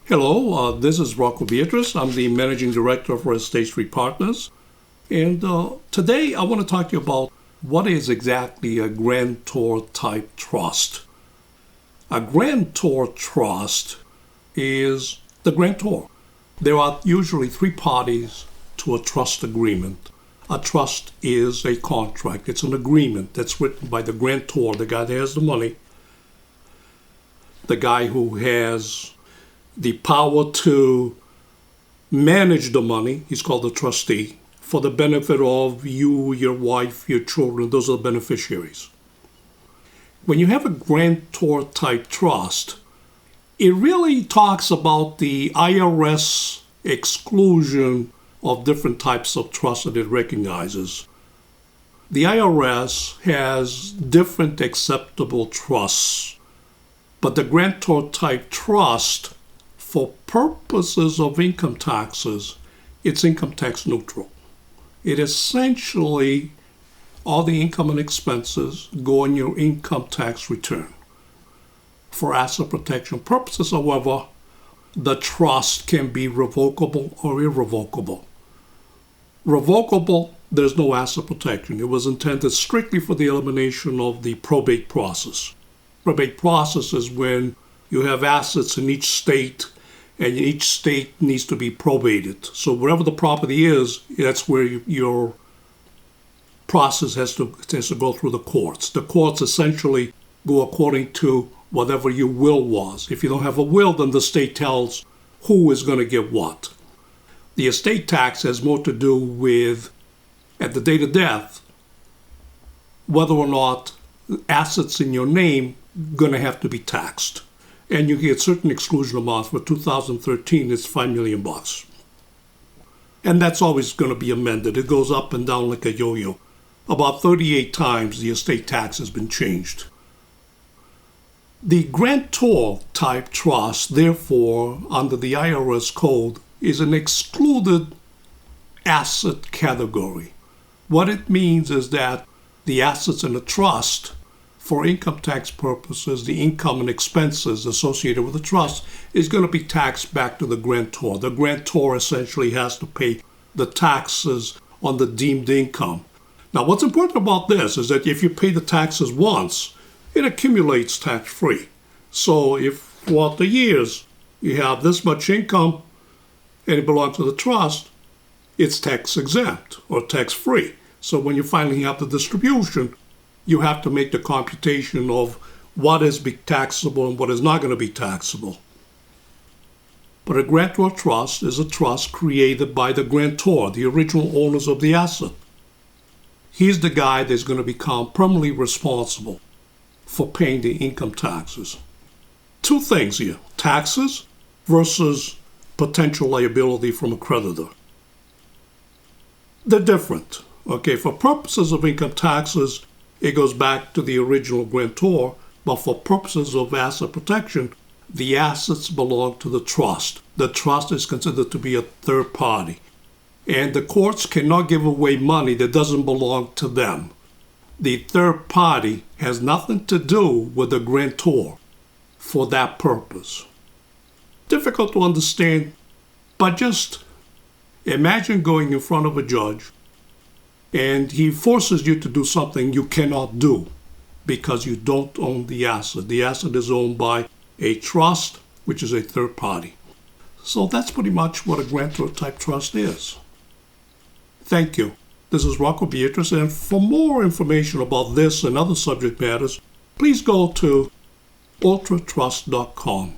Hello, this is Rocco Beatrice. I'm the Managing Director of Real Estate Street Partners. And today I want to talk to you about what is exactly a grantor-type trust. A grantor trust is the grantor. There are usually three parties to a trust agreement. A trust is a contract. It's an agreement that's written by the grantor, the guy that has the money, the guy who has the power to manage the money. He's called the trustee, for the benefit of you, your wife, your children. Those are the beneficiaries. When you have a grantor-type trust, it really talks about the IRS exclusion of different types of trusts that it recognizes. The IRS has different acceptable trusts, but the grantor-type trust, for purposes of income taxes, it's income tax neutral. It essentially, all the income and expenses go on your income tax return. For asset protection purposes, however, the trust can be revocable or irrevocable. Revocable, there's no asset protection. It was intended strictly for the elimination of the probate process. Probate process is when you have assets in each state, and each state needs to be probated. So wherever the property is, that's where your process has to go through the courts. The courts essentially go according to whatever your will was. If you don't have a will, then the state tells who is going to get what. The estate tax has more to do with, at the date of death, whether or not assets in your name going to have to be taxed. And you get certain exclusion amounts. For 2013, it's $5 million. And that's always going to be amended. It goes up and down like a yo-yo. About 38 times the estate tax has been changed. The grantor-type trust, therefore, under the IRS code, is an excluded asset category. What it means is that the assets in the trust, for income tax purposes, the income and expenses associated with the trust is going to be taxed back to the grantor. The grantor essentially has to pay the taxes on the deemed income. Now, what's important about this is that if you pay the taxes once, it accumulates tax-free. So if throughout the years you have this much income and it belongs to the trust, it's tax-exempt or tax-free. So when you finally have the distribution, you have to make the computation of what is taxable and what is not going to be taxable. But a grantor trust is a trust created by the grantor, the original owners of the asset. He's the guy that's going to become permanently responsible for paying the income taxes. Two things here: taxes versus potential liability from a creditor. They're different. Okay, for purposes of income taxes, it goes back to the original grantor, but for purposes of asset protection, the assets belong to the trust. The trust is considered to be a third party, and the courts cannot give away money that doesn't belong to them. The third party has nothing to do with the grantor for that purpose. Difficult to understand, but just imagine going in front of a judge and he forces you to do something you cannot do because you don't own the asset. The asset is owned by a trust, which is a third party. So that's pretty much what a grantor-type trust is. Thank you. This is Rocco Beatrice, and for more information about this and other subject matters, please go to ultratrust.com.